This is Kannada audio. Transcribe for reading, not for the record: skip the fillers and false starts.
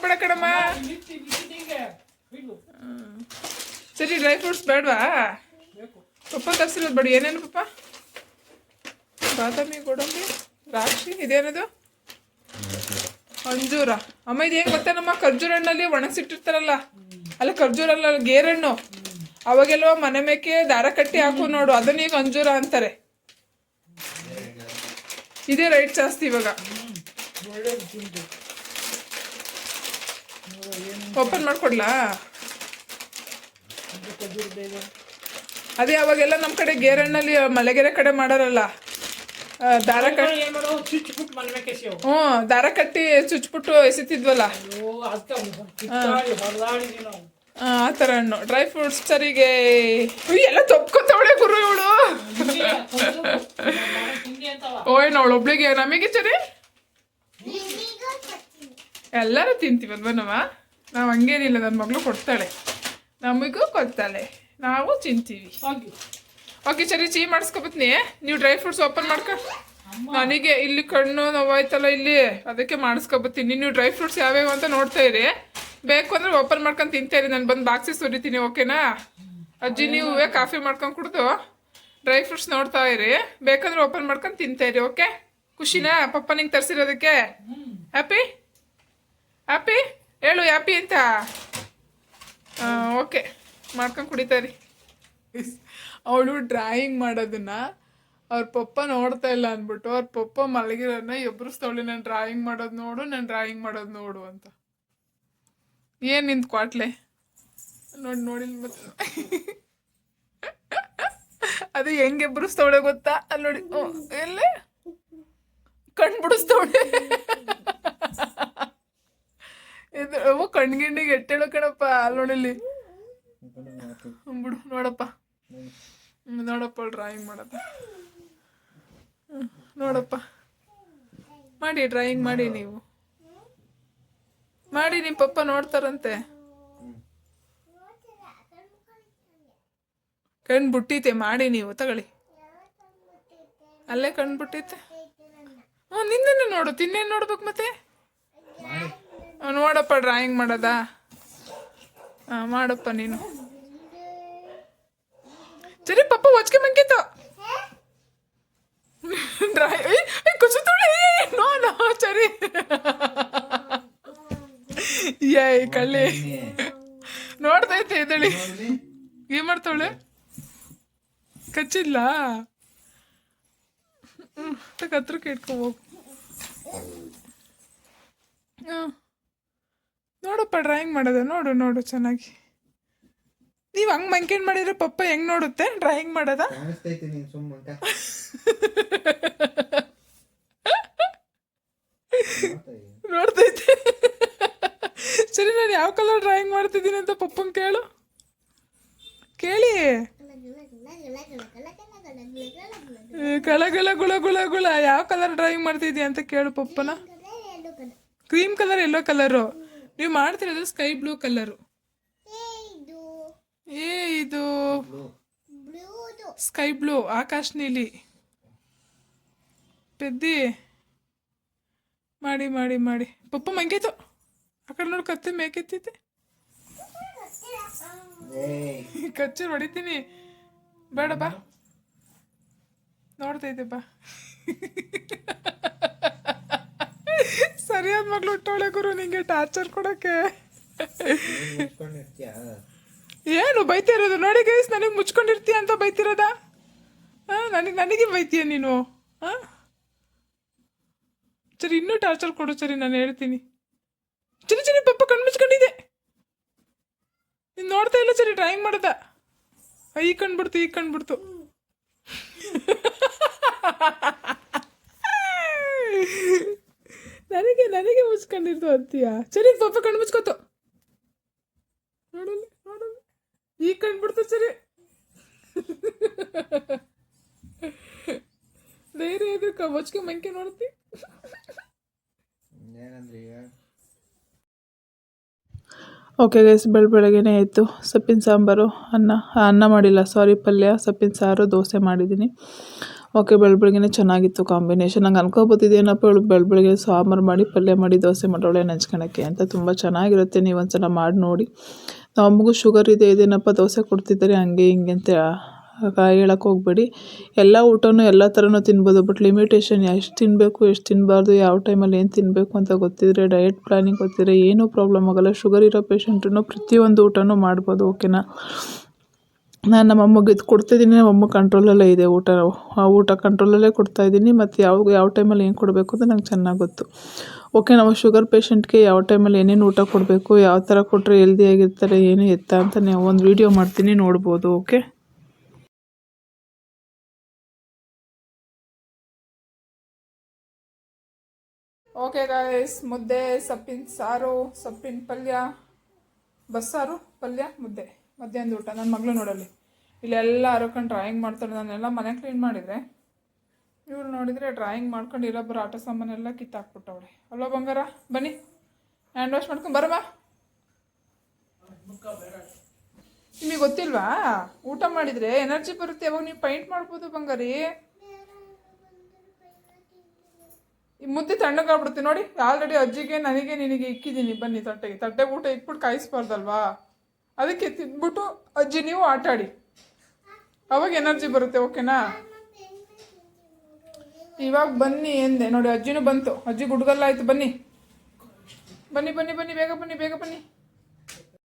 ಹೋಗ್ಬೇಡ ಕಣಮ್ಮ. ಸರಿ ಡ್ರೈ ಫ್ರೂಟ್ಸ್ ಬೇಡವಾ? ಪಪ್ಪ ತರಿಸಿರೋದು ಬೇಡ. ಏನೇನು ಪಪ್ಪ? ಬಾದಾಮಿ, ಗೋಡಂಬಿ, ದ್ರಾಕ್ಷಿ, ಇದೇನದು? ಅಂಜೂರ. ಅಮ್ಮ ಇದು ಹೆಂಗೆ ಗೊತ್ತೇನಮ್ಮ? ಖರ್ಜೂರ ಹಣ್ಣಲ್ಲಿ ಒಣಗಿಸಿಟ್ಟಿರ್ತಾರಲ್ಲ, ಅಲ್ಲ ಖರ್ಜೂರ ಅಲ್ಲ, ಗೇರಣ್ಣು. ಅವಾಗೆಲ್ವ ಮನೆ ಮೇಕೆ ದಾರ ಕಟ್ಟಿ ಹಾಕು ನೋಡು, ಅದನ್ನ ಈಗ ಅಂಜೂರ ಅಂತಾರೆ. ಇದೇ ರೈಟ್ ಜಾಸ್ತಿ ಇವಾಗ. ಓಪನ್ ಮಾಡ್ಕೊಡ್ಲಾ? ಅದೇ ಅವಾಗೆಲ್ಲ ನಮ್ಮ ಕಡೆ ಗೇರಣ್ಣಲ್ಲಿ ಮಲೆಗೆರೆ ಕಡೆ ಮಾಡಾರಲ್ಲ, ದಾರ ಕಟ್ಟಿ ದಾರ ಕಟ್ಟಿ ಚುಚ್ಬಿಟ್ಟು ಎಸಿತಿದ್ವಲ್ಲ, ಆ ಥರ ಹಣ್ಣು. ಡ್ರೈ ಫ್ರೂಟ್ಸ್ ಸರಿಗೆ ಎಲ್ಲ ತೊಪ್ಕೊತವಳೆ ಗುರು ಇವಳು. ಓಯ್ ಅವಳು ಒಬ್ಳಿಗೆ, ನಮಗೆ ಸರಿ ಎಲ್ಲರೂ ತಿಂತೀವಲ್ವನವ ನಾವು. ಹಂಗೇನಿಲ್ಲ, ನನ್ನ ಮಗಳು ಕೊಡ್ತಾಳೆ, ನಮಗೂ ಕೊಡ್ತಾಳೆ, ನಾವು ತಿಂತೀವಿ. ಓಕೆ ಸರಿ, ಚೀ ಮಾಡಿಸ್ಕೊಬತ್ನಿ. ನೀವು ಡ್ರೈ ಫ್ರೂಟ್ಸ್ ಓಪನ್ ಮಾಡ್ಕೊ. ನನಗೆ ಇಲ್ಲಿ ಕಣ್ಣು ನೋವಾಯ್ತಲ್ಲ ಇಲ್ಲಿ, ಅದಕ್ಕೆ ಮಾಡಿಸ್ಕೊಬತ್ತೀನಿ. ನೀವು ಡ್ರೈ ಫ್ರೂಟ್ಸ್ ಯಾವ್ಯಾವ ಅಂತ ನೋಡ್ತಾ ಇರಿ. ಬೇಕು ಅಂದರೆ ಓಪನ್ ಮಾಡ್ಕೊಂಡು ತಿಂತಾಯಿರಿ. ನಾನು ಬಂದು ಬಾಕ್ಸಿಗೆ ಸುರಿತೀನಿ, ಓಕೆನಾ? ಅಜ್ಜಿ ನೀವು ಕಾಫಿ ಮಾಡ್ಕೊಂಡು ಕುಡ್ದು ಡ್ರೈ ಫ್ರೂಟ್ಸ್ ನೋಡ್ತಾ ಇರಿ. ಬೇಕಂದ್ರೆ ಓಪನ್ ಮಾಡ್ಕೊಂಡು ತಿಂತಾಯಿರಿ, ಓಕೆ? ಖುಷಿನಾ ಪಪ್ಪ ನಿಂಗೆ ತರಿಸಿರೋದಕ್ಕೆ? ಹ್ಯಾಪಿ ಹ್ಯಾಪಿ ಹೇಳು, ಹ್ಯಾಪಿ ಅಂತ. ಓಕೆ, ಮಾಡ್ಕೊಂಡು ಕುಡಿತಾರಿ. ಅವಳು ಡ್ರಾಯಿಂಗ್ ಮಾಡೋದನ್ನ ಅವ್ರ ಪಪ್ಪ ನೋಡ್ತಾ ಇಲ್ಲ ಅಂದ್ಬಿಟ್ಟು ಅವ್ರ ಪಪ್ಪ ಮಲಗಿರೋದನ್ನ ಎಬ್ರಿಸ್ತವಳಿ, ನಾನು ಡ್ರಾಯಿಂಗ್ ಮಾಡೋದು ನೋಡು, ನಾನು ಡ್ರಾಯಿಂಗ್ ಮಾಡೋದು ನೋಡು ಅಂತ. ಏನು ನಿಂತು ಕ್ವಾಟ್ಲೆ ನೋಡಿಲ್ಲ ಮತ್ತೆ. ಅದು ಹೆಂಗೆ ಎಬ್ರಿಸ್ತವಳೆ ಗೊತ್ತಾ? ಅಲ್ಲಿ ನೋಡಿ, ಎಲ್ಲೇ ಕಣ್ಣು ಬಿಡಿಸ್ತವಳೆ. ಇದು ಕಣ್ಗಿಣ್ಣಿಗೆ ಎಟ್ಟೇಳು ಕಣಪ್ಪ. ಅಲ್ಲಿ ನೋಡಿಲ್ಲಿ ಬಿಡು, ನೋಡಪ್ಪ ನೋಡಪ್ಪ ಡ್ರಾಯಿಂಗ್ ಮಾಡೋದು ನೋಡಪ್ಪ. ಮಾಡಿ ಡ್ರಾಯಿಂಗ್ ಮಾಡಿ, ನೀವು ಮಾಡಿ, ನಿಮ್ಮ ಪಪ್ಪ ನೋಡ್ತಾರಂತೆ. ಕಣ್ಣು ಬಿಟ್ಟೈತೆ, ಮಾಡಿ ನೀವು ತಗೊಳ್ಳಿ. ಅಲ್ಲೇ ಕಣ್ಣು ಬಿಟ್ಟೈತೆ. ನಿನ್ನೆ ನೋಡು, ತಿನ್ನೇನು ನೋಡ್ಬೇಕು ಮತ್ತೆ? ನೋಡಪ್ಪ ಡ್ರಾಯಿಂಗ್ ಮಾಡೋದಾ? ಮಾಡಪ್ಪ ನೀನು. ಸರಿ ಪಪ್ಪ ಹೊಚ್ಕೆ ಮಂಕಿತ್ತು ನೋ ನೋ ಸರಿ. ಏಯ್ ಕಳ್ಳಿ ನೋಡ್ತೈತೆ ಇದಳಿ. ಏನ್ ಮಾಡ್ತಾವಳೆ? ಕಚ್ಚಿಲ್ಲ? ಹತ್ರಕ್ಕೆ ಇಟ್ಕೋಬೋಗು. ನೋಡಪ್ಪ ಡ್ರಾಯಿಂಗ್ ಮಾಡೋದ, ನೋಡು ನೋಡು ಚೆನ್ನಾಗಿ. ನೀವು ಹಂಗೆ ಮಂಕೇನ್ ಮಾಡಿದ್ರೆ ಪಪ್ಪ ಹೆಂಗ್ ನೋಡುತ್ತೆ ಡ್ರಾಯಿಂಗ್ ಮಾಡೋದ? ನೋಡ್ತೈತೆ. ಸರಿ, ನಾನು ಯಾವ ಕಲರ್ ಡ್ರಾಯಿಂಗ್ ಮಾಡ್ತಿದ್ದೀನಿ ಅಂತ ಪಪ್ಪನ್ ಕೇಳು, ಕೇಳಿ. ಕಲಗಲ ಗುಳ ಗುಳ ಗುಳ ಯಾವ ಕಲರ್ ಡ್ರಾಯಿಂಗ್ ಮಾಡ್ತಿದ್ಯಾ ಅಂತ ಕೇಳು ಪಪ್ಪನ. Cream colour, yellow colour. ನೀವು ಮಾಡ್ತಿರೋದು ಸ್ಕೈ ಬ್ಲೂ ಕಲರು. ಇದು ಸ್ಕೈ ಬ್ಲೂ, ಆಕಾಶ್ ನೀಲಿ. ಪೆದ್ದಿ ಮಾಡಿ ಮಾಡಿ ಮಾಡಿ. ಪಪ್ಪ ಮಂಗೈತು, ಆ ಕಡೆ ನೋಡಿ ಕತ್ತೆ ಮೇಕೆತ್ತೈತೆ. ಕಚ್ಚಿ ಹೊಡಿತೀನಿ, ಬೇಡ ಬಾ. ನೋಡ್ತೈತೆ ಬಾ. ಸರಿಯಾದ ಮಗಳು ಹುಟ್ಟವಳೆ ಗುರು, ನಿಂಗೆ ಟಾರ್ಚರ್ ಕೊಡೋಕ್ಕೆ. ಏನು ಬೈತಿರೋದು ನೋಡಿ ಗೈಸ್? ನನಗೆ ಮುಚ್ಕೊಂಡಿರ್ತೀಯ ಅಂತ ಬೈತಿರೋದ? ನನಗೆ ಬೈತೀಯ ನೀನು? ಸರಿ, ಇನ್ನೂ ಟಾರ್ಚರ್ ಕೊಡು. ಸರಿ, ನಾನು ಹೇಳ್ತೀನಿ. ಸರಿ ಸರಿ, ಪಪ್ಪ ಕಣ್ಣು ಮುಚ್ಕೊಂಡಿದೆ, ನೀನು ನೋಡ್ತಾ ಇಲ್ಲ. ಸರಿ, ಡ್ರಾಯಿಂಗ್ ಮಾಡ್ದ. ಈ ಕಣ್ಬಿಡ್ತು, ಈ ಕಣ್ಬಿಡ್ತು. ನನಗೆ ಮುಚ್ಕೊಂಡಿರ್ತು ಅಂತೀಯ? ಸರಿ, ಪಪ್ಪ ಕಣ್ಣು ಮುಚ್ಕೋತು. ನೋಡಲ್ಲ ನೋಡಲ್ಲ, ಈ ಕಣ್ಬಿಡ್ತು. ಸರಿ, ಧೈರ್ಯ ಎದಕ್ಕೆ ಮುಚ್ಕೆ ಮಂಕೆ ನೋಡ್ತಿ? ಓಕೆ ಗೈಸ್, ಬೆಳಗ್ಗೆನೇ ಆಯಿತು. ಸೊಪ್ಪಿನ ಸಾಂಬಾರು, ಅನ್ನ ಮಾಡಿಲ್ಲ, ಸಾರಿ, ಪಲ್ಯ, ಸೊಪ್ಪಿನ ಸಾರು, ದೋಸೆ ಮಾಡಿದ್ದೀನಿ. ಓಕೆ, ಬೆಳಬೆಳಗ್ಗೆನೇ ಚೆನ್ನಾಗಿತ್ತು ಕಾಂಬಿನೇಷನ್. ನಂಗೆ ಅನ್ಕೊಬೋತಿದ್ದೇನಪ್ಪ ಇವಳು ಬೆಳಬೆಳಗ್ಗೆ ಸಾಂಬಾರು ಮಾಡಿ ಪಲ್ಯ ಮಾಡಿ ದೋಸೆ ಮಾಡೋಳೆ ನೆಂಚ್ಕೊಳಕ್ಕೆ ಅಂತ. ತುಂಬ ಚೆನ್ನಾಗಿರುತ್ತೆ, ನೀವು ಒಂದ್ಸಲ ಮಾಡಿ ನೋಡಿ. ನಮ್ಮ ಅಮ್ಮಗೂ ಶುಗರ್ ಇದೆ, ಇದೇನಪ್ಪ ದೋಸೆ ಕೊಡ್ತಿದ್ದಾರೆ ಹಂಗೆ ಹಿಂಗೆ ಅಂತ ಹೇಳಕ್ಕೆ ಹೋಗ್ಬೇಡಿ. ಎಲ್ಲ ಊಟನೂ ಎಲ್ಲ ಥರನೂ ತಿನ್ಬೋದು, ಬಟ್ ಲಿಮಿಟೇಷನ್ ಎಷ್ಟು ತಿನ್ನಬೇಕು ಎಷ್ಟು ತಿನ್ನಬಾರ್ದು, ಯಾವ ಟೈಮಲ್ಲಿ ಏನು ತಿನ್ನಬೇಕು ಅಂತ ಗೊತ್ತಿದ್ರೆ, ಡಯಟ್ ಪ್ಲಾನಿಂಗ್ ಗೊತ್ತಿದ್ರೆ ಏನೂ ಪ್ರಾಬ್ಲಮ್ ಆಗೋಲ್ಲ. ಶುಗರ್ ಇರೋ ಪೇಷಂಟೂ ಪ್ರತಿಯೊಂದು ಊಟನೂ ಮಾಡ್ಬೋದು, ಓಕೆನಾ. ನಾನು ನಮ್ಮ ಅಮ್ಮಗೆ ಇದು ಕೊಡ್ತಾಯಿದ್ದೀನಿ, ನಮ್ಮ ಅಮ್ಮ ಕಂಟ್ರೋಲಲ್ಲೇ ಇದೆ ಊಟ ಕಂಟ್ರೋಲಲ್ಲೇ ಕೊಡ್ತಾಯಿದ್ದೀನಿ. ಮತ್ತು ಯಾವ ಟೈಮಲ್ಲಿ ಏನು ಕೊಡಬೇಕು ಅಂತ ನಂಗೆ ಚೆನ್ನಾಗಿ ಗೊತ್ತು, ಓಕೆ. ನಾವು ಶುಗರ್ ಪೇಷಂಟ್ಗೆ ಯಾವ ಟೈಮಲ್ಲಿ ಏನೇನು ಊಟ ಕೊಡಬೇಕು, ಯಾವ ಥರ ಕೊಟ್ಟರೆ ಹೆಲ್ದಿಯಾಗಿರ್ತಾರೆ, ಏನು ಎತ್ತ ಅಂತ ನೀವು ಒಂದು ವೀಡಿಯೋ ಮಾಡ್ತೀನಿ, ನೋಡ್ಬೋದು, ಓಕೆ. ಓಕೆ ಗಾಯ್ಸ್, ಮುದ್ದೆ, ಸೊಪ್ಪಿನ ಸಾರು, ಸೊಪ್ಪಿನ ಪಲ್ಯ, ಬಸ್ಸಾರು, ಪಲ್ಯ, ಮುದ್ದೆ, ಮಧ್ಯಾಹ್ನದ ಊಟ. ನನ್ನ ಮಗಳು ನೋಡಲಿ ಇಲ್ಲೆಲ್ಲ ಹರ್ಕೊಂಡು ಡ್ರಾಯಿಂಗ್ ಮಾಡ್ತಾಳೆ. ನಾನೆಲ್ಲ ಮನೆ ಕ್ಲೀನ್ ಮಾಡಿದರೆ ಇವಳು ನೋಡಿದರೆ ಡ್ರಾಯಿಂಗ್ ಮಾಡ್ಕೊಂಡು ಇಲ್ಲೊಬ್ಬರು ಆಟ ಸಾಮಾನೆಲ್ಲ ಕಿತ್ತಾಕ್ಬಿಟ್ಟವಳೆ. ಅಲ್ವಾ ಬಂಗಾರ? ಬನ್ನಿ ಹ್ಯಾಂಡ್ ವಾಶ್ ಮಾಡ್ಕೊಂಡು ಬರಮ್ಮ. ನಿಮಗೆ ಗೊತ್ತಿಲ್ವಾ ಊಟ ಮಾಡಿದರೆ ಎನರ್ಜಿ ಬರುತ್ತೆ, ಅವಾಗ ನೀವು ಪೈಂಟ್ ಮಾಡ್ಬೋದು ಬಂಗಾರಿ. ಈ ಮುದ್ದೆ ತಣ್ಣಗಾಗ್ಬಿಡುತ್ತೆ ನೋಡಿ. ಆಲ್ರೆಡಿ ಅಜ್ಜಿಗೆ ನನಗೆ ನಿನಗೆ ಇಕ್ಕಿದ್ದೀನಿ, ಬನ್ನಿ ತಟ್ಟೆಗೆ ಊಟ ಇಕ್ಬಿಟ್ಟು ಕಾಯಿಸ್ಬಾರ್ದಲ್ವಾ, ಅದಕ್ಕೆ ತಿಂದ್ಬಿಟ್ಟು ಅಜ್ಜಿ ನೀವು ಆಟಾಡಿ, ಅವಾಗ ಎನರ್ಜಿ ಬರುತ್ತೆ, ಓಕೆನಾ. ಇವಾಗ ಬನ್ನಿ ಎಂದೆ ನೋಡಿ, ಅಜ್ಜಿನೂ ಬಂತು, ಅಜ್ಜಿ ಗುಡ್ಗಲ್ಲ ಆಯಿತು. ಬನ್ನಿ ಬನ್ನಿ ಬನ್ನಿ ಬನ್ನಿ, ಬೇಗ ಬನ್ನಿ ಬೇಗ ಬನ್ನಿ.